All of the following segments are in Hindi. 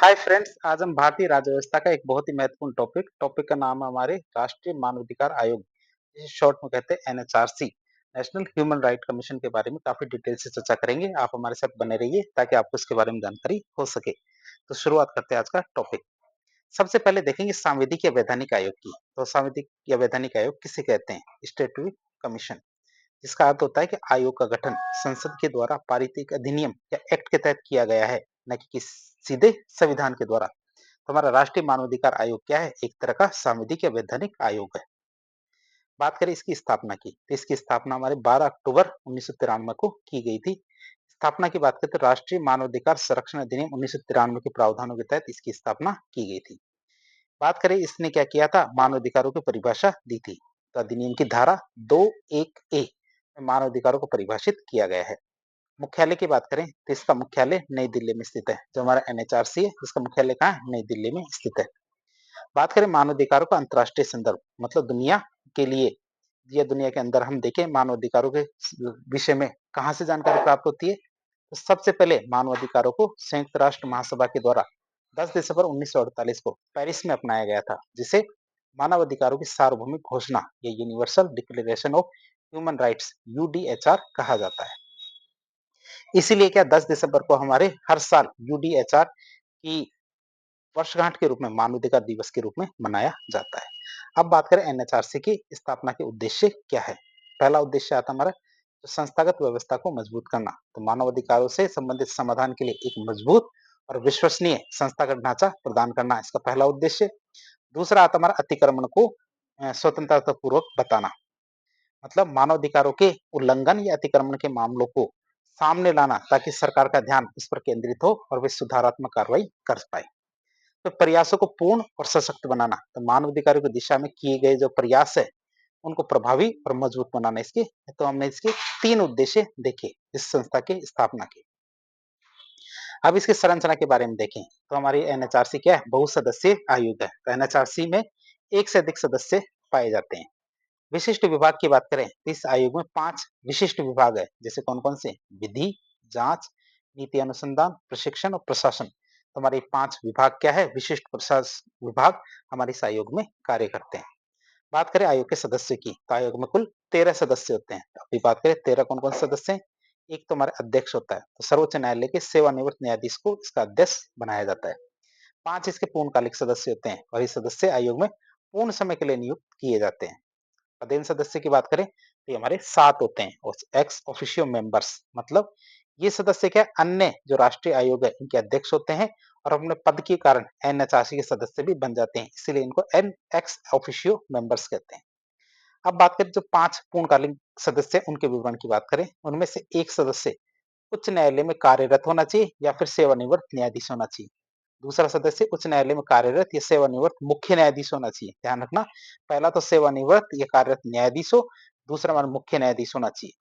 हाय फ्रेंड्स, आज हम भारतीय राज्य व्यवस्था का एक बहुत ही महत्वपूर्ण टॉपिक का नाम है हमारे राष्ट्रीय मानवाधिकार आयोग, जिसे शॉर्ट में कहते हैं NHRC, national human right commission के बारे में काफी डिटेल से चर्चा करेंगे। आप हमारे साथ बने रहिए ताकि आपको इसके बारे में जानकारी हो सके। तो शुरुआत करते हैं आज का टॉपिक। सबसे पहले देखेंगे सांविधिक या वैधानिक आयोग की। तो सांविधिक या वैधानिक आयोग किसे कहते हैं? स्टैट्यूटरी कमीशन, जिसका अर्थ होता है कि आयोग का गठन संसद के द्वारा पारित एक अधिनियम या एक्ट के तहत किया गया है, न कि सीधे संविधान के द्वारा। तो हमारा राष्ट्रीय मानवाधिकार आयोग क्या है? एक तरह का सांविधिक या वैधानिक आयोग है। बात करें इसकी स्थापना की, तो इसकी स्थापना हमारे 12 अक्टूबर 1993 को की गई थी। स्थापना की बात करें तो राष्ट्रीय मानवाधिकार संरक्षण अधिनियम 1993 के प्रावधानों के तहत इसकी स्थापना की गई थी। बात करें इसने क्या किया था? मानवाधिकारों की परिभाषा दी थी। तो अधिनियम की धारा 2(1)(a) में मानवाधिकारों को परिभाषित किया गया है। मुख्यालय की बात करें तो इसका मुख्यालय नई दिल्ली में स्थित है। जो हमारा एनएचआरसी है, इसका मुख्यालय कहाँ है? नई दिल्ली में स्थित है। बात करें मानवाधिकारों का अंतर्राष्ट्रीय संदर्भ, मतलब दुनिया के लिए या दुनिया के अंदर हम देखें मानवाधिकारों के विषय में कहाँ से जानकारी प्राप्त होती है, तो सबसे पहले मानवाधिकारों को संयुक्त राष्ट्र महासभा के द्वारा 10 दिसंबर 1948 को पेरिस में अपनाया गया था, जिसे मानवाधिकारों की सार्वभौमिक घोषणा या universal declaration of human rights UDHR कहा जाता है। इसीलिए क्या 10 दिसंबर को हमारे हर साल यूडीएचआर की वर्षगांठ के रूप में मानवाधिकार दिवस के रूप में मनाया जाता है। अब बात करें एनएचआरसी की स्थापना के उद्देश्य क्या है। पहला उद्देश्य आता हमारा तो संस्थागत व्यवस्था को मजबूत करना। तो मानवाधिकारों से संबंधित समाधान के लिए एक मजबूत और विश्वसनीय संस्थागत ढांचा प्रदान करना, इसका पहला उद्देश्य। दूसरा आता हमारा अतिक्रमण को स्वतंत्रता पूर्वक बताना, मतलब मानवाधिकारों के उल्लंघन या अतिक्रमण के मामलों को सामने लाना, ताकि सरकार का ध्यान इस पर केंद्रित हो और वे सुधारात्मक कार्रवाई कर पाए। तो प्रयासों को पूर्ण और सशक्त बनाना, तो मानवाधिकारों की दिशा में किए गए जो प्रयास है उनको प्रभावी और मजबूत बनाना। इसके तो हमने इसके 3 उद्देश्य देखे इस संस्था के स्थापना के। अब इसकी संरचना के बारे में देखें तो हमारी एनएचआरसी क्या है? बहुसदस्यीय आयोग है। तो एनएचआरसी में एक से अधिक सदस्य पाए जाते हैं। विशिष्ट विभाग की बात करें तो इस आयोग में 5 विशिष्ट विभाग है। जैसे कौन कौन से? विधि, जांच, नीति अनुसंधान, प्रशिक्षण और प्रशासन। तो हमारे 5 विभाग क्या है? विशिष्ट प्रशासन विभाग हमारे इस आयोग में कार्य करते हैं। बात करें आयोग के सदस्य की, तो आयोग में कुल 13 सदस्य होते हैं। अभी बात करें 13 कौन कौन से सदस्य हैं। एक तो हमारा अध्यक्ष होता है, तो सर्वोच्च न्यायालय के सेवानिवृत्त न्यायाधीश को इसका अध्यक्ष बनाया जाता है। 5 इसके पूर्णकालिक सदस्य होते हैं और ये सदस्य आयोग में पूर्ण समय के लिए नियुक्त किए जाते हैं। पदेन सदस्य की बात करें तो ये हमारे 7 होते हैं और एक्स ऑफिशियो मेंबर्स, मतलब ये सदस्य क्या अन्य जो राष्ट्रीय आयोग है इनके अध्यक्ष होते हैं और अपने पद के कारण एनएचआरसी के सदस्य भी बन जाते हैं, इसीलिए इनको एन एक्स ऑफिशियो मेंबर्स कहते हैं। अब बात करें जो 5 पूर्णकालीन सदस्य उनके विवरण की बात करें, उनमें से एक सदस्य उच्च न्यायालय में कार्यरत होना चाहिए या फिर सेवानिवृत्त न्यायाधीश होना चाहिए। दूसरा सदस्य उच्च न्यायालय में कार्यरत या सेवानिवृत्त मुख्य न्यायाधीश होना चाहिए। ध्यान रखना, पहला तो सेवानिवृत्त या कार्यरत न्यायाधीश हो, दूसरा हमारा मुख्य न्यायाधीश होना चाहिए।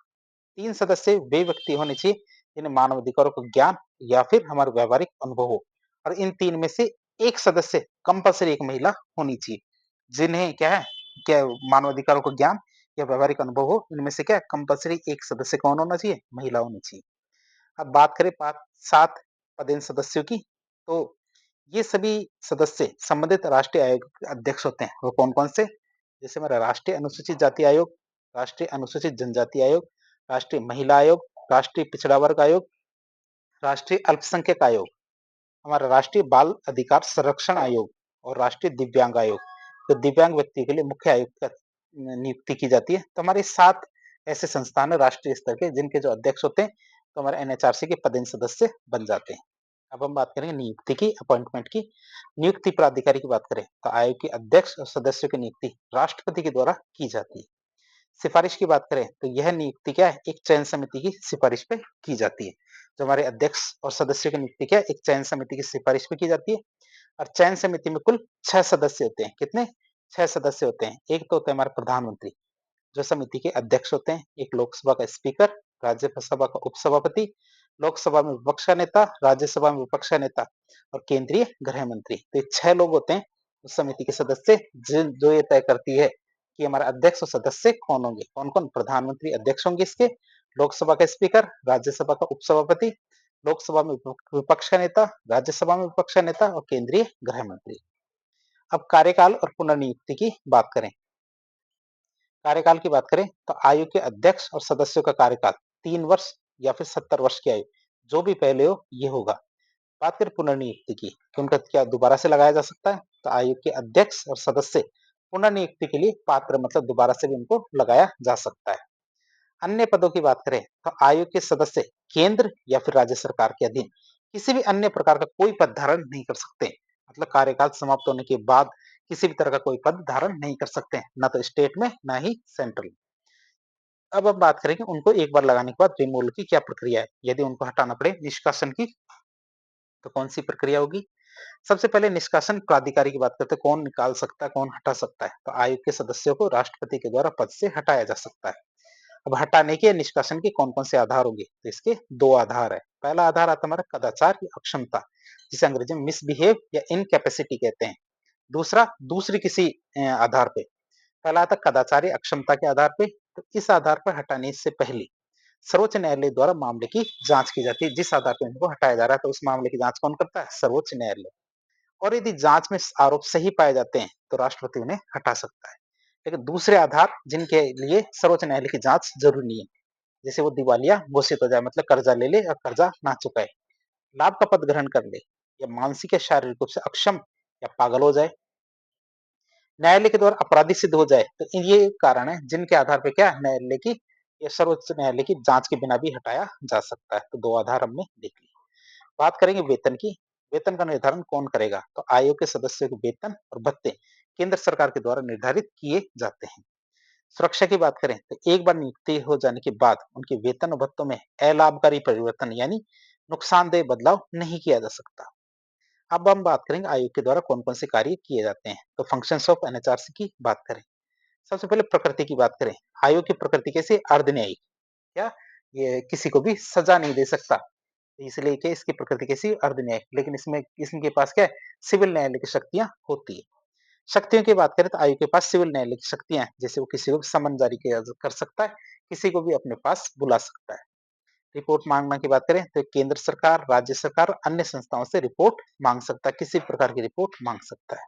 3 सदस्य वे व्यक्ति होने चाहिए जिन्हें मानवाधिकारों का ज्ञान या फिर हमारा व्यावहारिक अनुभव हो, और इन 3 में से एक सदस्य कंपल्सरी एक महिला होनी चाहिए। जिन्हें क्या है, क्या मानवाधिकारों का ज्ञान या व्यावहारिक अनुभव हो, इनमें से क्या कंपल्सरी एक सदस्य कौन होना चाहिए? महिला होनी चाहिए। अब बात करें 5-7 पदेन सदस्यों की, तो ये सभी सदस्य संबंधित राष्ट्रीय आयोग के अध्यक्ष होते हैं। वो कौन-कौन से? जैसे हमारा राष्ट्रीय अनुसूचित जाति आयोग, राष्ट्रीय अनुसूचित जनजाति आयोग, राष्ट्रीय महिला आयोग, राष्ट्रीय पिछड़ा वर्ग आयोग, राष्ट्रीय अल्पसंख्यक आयोग, हमारा राष्ट्रीय बाल अधिकार संरक्षण आयोग और राष्ट्रीय दिव्यांग आयोग। तो दिव्यांग व्यक्ति के लिए मुख्य आयुक्त का नियुक्ति की जाती है। तो हमारे 7 ऐसे संस्थान है राष्ट्रीय स्तर के जिनके जो अध्यक्ष होते हैं, तो हमारे एनएचआरसी के पदेन सदस्य बन जाते हैं। अब हम बात करेंगे नियुक्ति की, अपॉइंटमेंट की। नियुक्ति प्राधिकारी की बात करें तो आयोग के अध्यक्ष और सदस्यों की नियुक्ति राष्ट्रपति के द्वारा की जाती है। सिफारिश की बात करें तो यह नियुक्ति क्या है? एक चयन समिति की सिफारिश पे की जाती है। जो हमारे अध्यक्ष और सदस्यों की नियुक्ति क्या है? एक चयन समिति की सिफारिश पे की जाती है। और चयन समिति में कुल 6 सदस्य होते हैं। कितने? 6 सदस्य होते हैं। एक तो होता है हमारा प्रधानमंत्री, जो समिति के अध्यक्ष होते हैं। एक लोकसभा का स्पीकर, राज्यसभा का उपसभापति, लोकसभा में विपक्ष का नेता, राज्यसभा में विपक्ष का नेता और केंद्रीय गृह मंत्री। तो ये 6 लोग होते हैं उस समिति के सदस्य, जो ये तय करती है कि हमारा अध्यक्ष और सदस्य कौन होंगे। कौन-कौन? प्रधानमंत्री अध्यक्ष होंगे इसके, लोकसभा का स्पीकर, राज्यसभा का उपसभापति, लोकसभा में विपक्ष का नेता, राज्यसभा में विपक्ष का नेता और केंद्रीय गृह मंत्री। अब कार्यकाल और पुनर्नियुक्ति की बात करें। कार्यकाल की बात करें तो आयोग के अध्यक्ष और सदस्यों का कार्यकाल 3 वर्ष या फिर 70 वर्ष की आयु, जो भी पहले हो ये होगा। बात करें पुनर्नियुक्ति की कि उनका क्या दोबारा से लगाया जा सकता है, तो आयोग के अध्यक्ष और सदस्य पुनर्नियुक्ति के लिए पात्र, मतलब दोबारा से भी उनको लगाया जा सकता है। अन्य पदों की बात करें तो आयोग के सदस्य केंद्र या फिर राज्य सरकार के अधीन किसी भी अन्य प्रकार का कोई पद धारण नहीं कर सकते, मतलब कार्यकाल समाप्त होने के बाद किसी भी तरह का कोई पद धारण नहीं कर सकते, ना तो स्टेट में ना ही सेंट्रल। अब हम बात करेंगे उनको एक बार लगाने के बाद रिमूवल की क्या प्रक्रिया है, यदि उनको हटाना पड़े निष्कासन की तो कौन सी प्रक्रिया होगी। सबसे पहले निष्कासन प्राधिकारी की बात करते हैं, कौन निकाल सकता है, कौन हटा सकता है, तो आयोग के सदस्यों को राष्ट्रपति के द्वारा पद से हटाया जा सकता है। अब हटाने के निष्कासन के कौन-कौन से आधार होंगे, तो इसके 2 आधार है। पहला आधार आता है हमारा कदाचार या अक्षमता, जिसे अंग्रेजी में मिसबिहेव या इनकैपेसिटी कहते हैं। दूसरा दूसरी किसी आधार पे, पहला आता है कदाचार या अक्षमता के आधार पे, तो इस आधार पर हटाने से पहले सर्वोच्च न्यायालय द्वारा मामले की जांच की जाती है। जिस आधार पर इनको हटाया जा रहा है, तो उस मामले की जांच कौन करता है, सर्वोच्च न्यायालय। और यदि जांच में आरोप सही पाए जाते हैं, तो राष्ट्रपति उन्हें हटा सकता है। लेकिन दूसरे आधार जिनके लिए सर्वोच्च न्यायालय की जांच जरूरी नहीं है, जैसे वो दिवालिया घोषित हो जाए, मतलब कर्जा ले ले और कर्जा ना चुकाए, लाभ का पद ग्रहण कर ले, या मानसिक या शारीरिक रूप से अक्षम या पागल हो जाए, न्यायालय के द्वारा अपराधी सिद्ध हो जाए, तो ये कारण है जिनके आधार पे क्या न्यायालय की या सर्वोच्च न्यायालय की जांच के बिना भी हटाया जा सकता है। तो 2 आधार हमने देख लिए। बात करेंगे वेतन की। वेतन का निर्धारण कौन करेगा, तो आयोग के सदस्यों के वेतन और भत्ते केंद्र सरकार के द्वारा निर्धारित किए जाते हैं। सुरक्षा की बात करें तो एक बार नियुक्ति हो जाने के बाद उनके वेतन और भत्तों में अलाभकारी परिवर्तन यानी नुकसानदेह बदलाव नहीं किया जा सकता। अब हम बात करेंगे आयोग के द्वारा कौन-कौन से कार्य किए जाते हैं। तो फंक्शंस ऑफ एनएचआरसी की बात करें। सबसे पहले प्रकृति की बात करें। आयोग की प्रकृति कैसी, अर्धन्यायिक, क्या ये किसी को भी सजा नहीं दे सकता, इसलिए कि इसकी प्रकृति कैसी, अर्धन्यायिक, लेकिन इसमें इसके पास क्या है, सिविल न्यायालय की शक्तियां होती है। शक्तियों की बात करें तो आयोग के पास सिविल न्यायालय की शक्तियां हैं, जैसे वो किसी को भी समन जारी किया कर सकता है, किसी को भी अपने पास बुला सकता है। रिपोर्ट मांगना की बात करें तो केंद्र सरकार, राज्य सरकार और अन्य संस्थाओं से रिपोर्ट मांग सकता है, किसी प्रकार की रिपोर्ट मांग सकता है।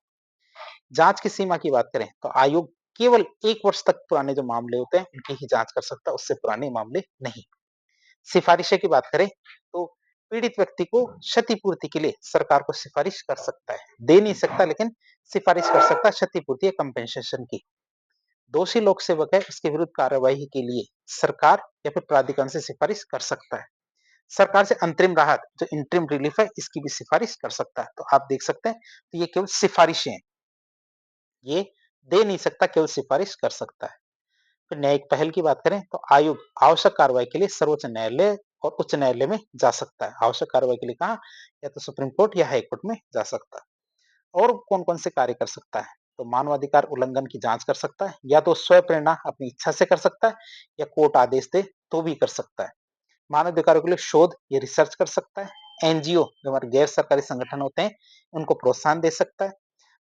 जांच की सीमा की बात करें तो आयोग केवल 1 वर्ष तक पुराने जो मामले होते हैं उनकी ही जांच कर सकता है, उससे पुराने मामले नहीं। सिफारिशें की बात करें तो पीड़ित व्यक्ति को क्षतिपूर्ति के लिए सरकार को सिफारिश कर सकता है, दे नहीं सकता लेकिन सिफारिश कर सकता है क्षतिपूर्ति या कंपेंसेशन की। दोषी लोक सेवक है, उसके विरुद्ध कार्यवाही के लिए सरकार या फिर प्राधिकरण से सिफारिश कर सकता है। सरकार से अंतरिम राहत जो इंटरिम रिलीफ है, इसकी भी सिफारिश कर सकता है। तो आप देख सकते हैं तो ये केवल सिफारिशें हैं, ये दे नहीं सकता, केवल सिफारिश कर सकता है। फिर न्यायिक पहल की बात करें तो आयोग आवश्यक कार्रवाई के लिए सर्वोच्च न्यायालय और उच्च न्यायालय में जा सकता है। आवश्यक कार्रवाई के लिए कहा, या तो सुप्रीम कोर्ट या हाई कोर्ट में जा सकता है। और कौन-कौन से कार्य कर सकता है, तो मानवाधिकार उल्लंघन की जांच कर सकता है, या तो स्वयं प्रेरणा अपनी इच्छा से कर सकता है, या कोर्ट आदेश दे तो भी कर सकता है। मानवाधिकारों के लिए शोध या रिसर्च कर सकता है। एनजीओ जो हमारे गैर सरकारी संगठन होते हैं, उनको प्रोत्साहन दे सकता है।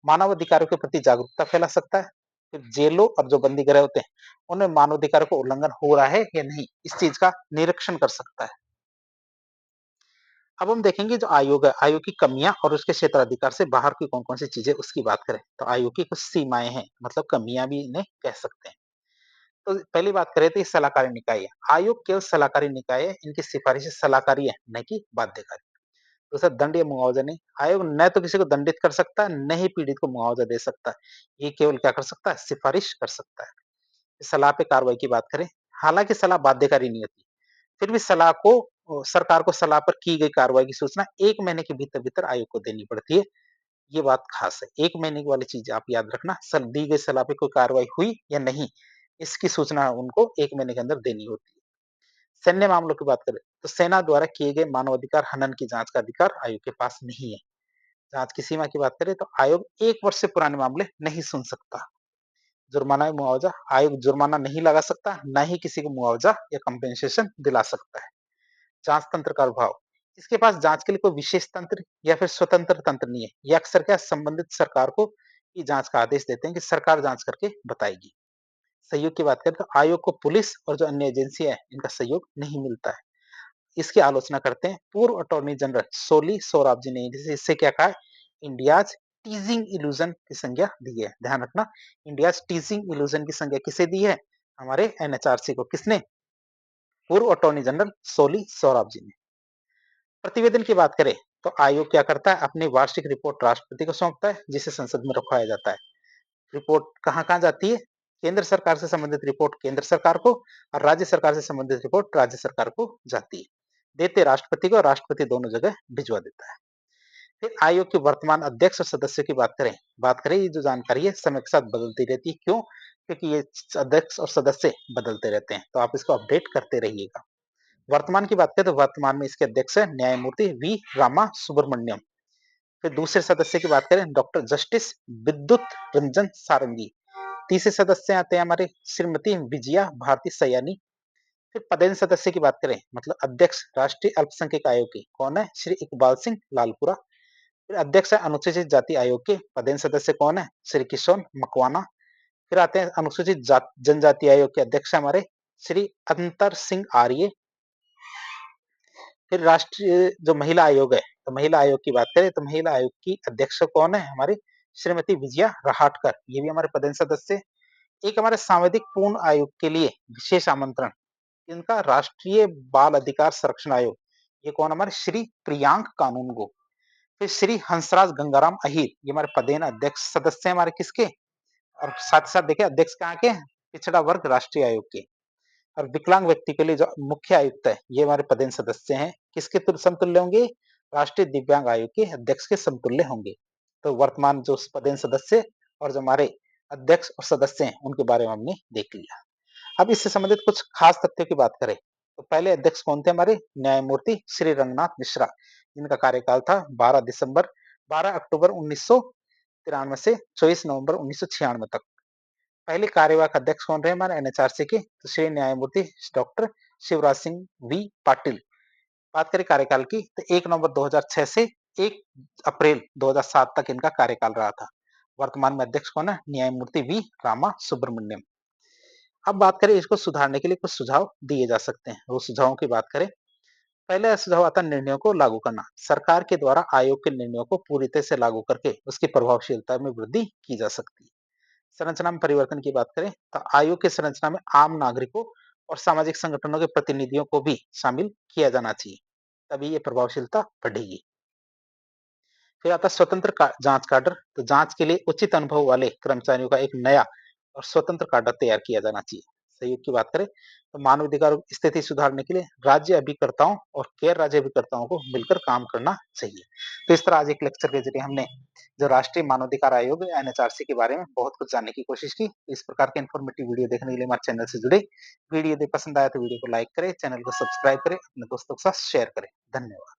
मानवाधिकारों के प्रति जागरूकता फैला सकता है। फिर जेलों और जो बंदी गृह होते हैं, उनमें मानवाधिकारों का उल्लंघन हो रहा है या नहीं, इस चीज का निरीक्षण कर सकता है। अब हम देखेंगे जो आयोग है, आयोग की कमियां और उसके क्षेत्राधिकार से बाहर की कौन-कौन सी चीजें उसकी बात करें, तो आयोग की कुछ सीमाएं हैं, मतलब कमियां भी इन्हें कह सकते हैं। तो पहली बात करें तो ये सलाहकारी निकाय है। आयोग केवल सलाहकारी निकाय है, इनकी सिफारिशें सलाहकारी है, न कि बाध्यकारी। दूसरा दंड या मुआवजा नहीं, आयोग न तो किसी को दंडित कर सकता है, न ही पीड़ित को मुआवजा दे सकता है। ये केवल क्या कर सकता है, सिफारिश कर सकता है। सलाह पे कार्रवाई की बात करें, हालांकि सलाह बाध्यकारी नहीं होती, फिर भी सलाह को सरकार को सलाह पर की गई कार्रवाई की सूचना 1 महीने के भीतर-भीतर आयोग को देनी पड़ती है। ये बात खास है। 1 महीने की वाली चीज़ आप याद रखना, दी गई सलाह पे कोई कार्रवाई हुई या नहीं, इसकी सूचना उनको 1 महीने के अंदर देनी होती है। सैन्य मामलों की बात करें, तो सेना द्वारा किए गए मानवाधिकार हनन की जाँच का अधिकार आयोग के पास नहीं है। जाँच की सीमा की बात करें तो आयोग 1 वर्ष से पुराने मामले नहीं सुन सकता। जुर्माना या मुआवजा, आयोग जुर्माना नहीं लगा सकता, ना ही किसी को मुआवजा या कंपेंसेशन दिला सकता है। जांच तंत्र का अभाव, इसके पास जांच के लिए कोई विशेष तंत्र या फिर स्वतंत्र तंत्र नहीं है। ये अक्सर क्या संबंधित सरकार को की जांच का आदेश देते हैं कि सरकार जांच करके बताएगी। सहयोग की बात करें तो आयोग को पुलिस और जो अन्य एजेंसियां हैं, इनका सहयोग नहीं मिलता है। इसकी आलोचना करते हैं पूर्व अटॉर्नी जनरल सोली सोराबजी ने। इससे क्या कहा, इंडियाज टीजिंग इल्यूजन की संज्ञा दी है। ध्यान रखना, इंडियाज टीजिंग इल्यूजन की संज्ञा किसे दी है, हमारे एनएचआरसी को। किसने, पूर्व अटॉर्नी जनरल सोली सोराबजी ने। प्रतिवेदन की बात करें तो आयोग क्या करता है, अपनी वार्षिक रिपोर्ट राष्ट्रपति को सौंपता है, जिसे संसद में रखवाया जाता है। रिपोर्ट कहाँ कहाँ जाती है, केंद्र सरकार से संबंधित रिपोर्ट केंद्र सरकार को, और राज्य सरकार से संबंधित रिपोर्ट राज्य सरकार को जाती है। देते राष्ट्रपति को, राष्ट्रपति दोनों जगह भिजवा देता है। फिर आयोग के वर्तमान अध्यक्ष और सदस्यों की बात करें, ये जो जानकारी है समय के साथ बदलती रहती है। क्यों, क्योंकि ये अध्यक्ष और सदस्य बदलते रहते हैं, तो आप इसको अपडेट करते रहिएगा। वर्तमान की बात करें तो वर्तमान में इसके अध्यक्ष है न्यायमूर्ति वी रामा सुब्रमण्यम। फिर दूसरे सदस्य की बात करें, डॉक्टर जस्टिस विद्युत रंजन सारंगी। तीसरे सदस्य आते हैं हमारे श्रीमती विजया भारती सयानी। फिर पदेन सदस्य की बात करें, मतलब अध्यक्ष राष्ट्रीय अल्पसंख्यक आयोग के कौन है, श्री इकबाल सिंह लालपुरा। फिर अध्यक्ष है अनुसूचित जाति आयोग के पदेन सदस्य कौन है, श्री किशोर मकवाना। फिर आते हैं अनुसूचित जनजाति आयोग के अध्यक्ष हमारे श्री अंतर सिंह आर्य। फिर राष्ट्रीय जो महिला आयोग है, तो महिला आयोग की बात करें तो महिला आयोग की अध्यक्ष कौन है, हमारी श्रीमती विजया रहाटकर, ये भी हमारे पदेन सदस्य। एक हमारे सांविधिक पूर्ण आयोग के लिए विशेष आमंत्रण, इनका राष्ट्रीय बाल अधिकार संरक्षण आयोग, ये कौन, हमारे श्री प्रियांक कानूनगो। फिर श्री हंसराज गंगाराम अहिर, ये हमारे पदेन अध्यक्ष सदस्य हमारे किसके, और साथ साथ देखिए अध्यक्ष कहाँ के, पिछड़ा वर्ग राष्ट्रीय आयोग के। और विकलांग व्यक्ति के लिए जो मुख्य आयुक्त है, ये हमारे पदेन सदस्य हैं, किसके समतुल्य होंगे, राष्ट्रीय दिव्यांग आयोग के अध्यक्ष के समतुल्य होंगे। तो वर्तमान जो पदेन सदस्य और जो हमारे अध्यक्ष और सदस्य हैं, उनके बारे में हमने देख लिया। अब इससे संबंधित कुछ खास तथ्यों की बात करें तो पहले अध्यक्ष कौन थे, हमारे न्यायमूर्ति श्री रंगनाथ मिश्रा, जिनका कार्यकाल था 12 अक्टूबर 1993 से 24 नवंबर 1996 तक। पहले कार्यवाहक अध्यक्ष कौन रहे हमारे एनएचआरसी के, तो श्री न्यायमूर्ति डॉक्टर शिवराज सिंह वी पाटिल। बात करें कार्यकाल की तो 1 नवंबर 2006 से 1 अप्रैल 2007 तक इनका कार्यकाल रहा था। वर्तमान में अध्यक्ष कौन है, न्यायमूर्ति वी रामा सुब्रमण्यम। अब बात करें इसको सुधारने के लिए कुछ सुझाव दिए जा सकते हैं। वो सुझावों की बात करें, पहला सुझाव आता है निर्णयों को लागू करना। सरकार के द्वारा आयोग के निर्णयों को पूरी तरह से लागू करके उसकी प्रभावशीलता में वृद्धि की जा सकती है। संरचना में परिवर्तन की बात करें तो आयोग की संरचना में आम नागरिकों और सामाजिक संगठनों के प्रतिनिधियों को भी शामिल किया जाना चाहिए, तभी ये प्रभावशीलता बढ़ेगी। फिर आता है स्वतंत्र जांच काडर, तो जांच के लिए उचित अनुभव वाले कर्मचारियों का एक नया और स्वतंत्र काडर तैयार किया जाना चाहिए। सहयोग की बात करें तो मानवाधिकार स्थिति सुधारने के लिए राज्य अभिकर्ताओं और गैर राज्य अभिकर्ताओं को मिलकर काम करना चाहिए। तो इस तरह आज एक लेक्चर के जरिए हमने जो राष्ट्रीय मानवाधिकार आयोग एनएचआरसी के बारे में बहुत कुछ जानने की कोशिश की। इस प्रकार के इन्फॉर्मेटिव वीडियो देखने के लिए हमारे चैनल से जुड़े। वीडियो यदि पसंद आया तो वीडियो को लाइक करें, चैनल को सब्सक्राइब करें, अपने दोस्तों के साथ शेयर करें। धन्यवाद।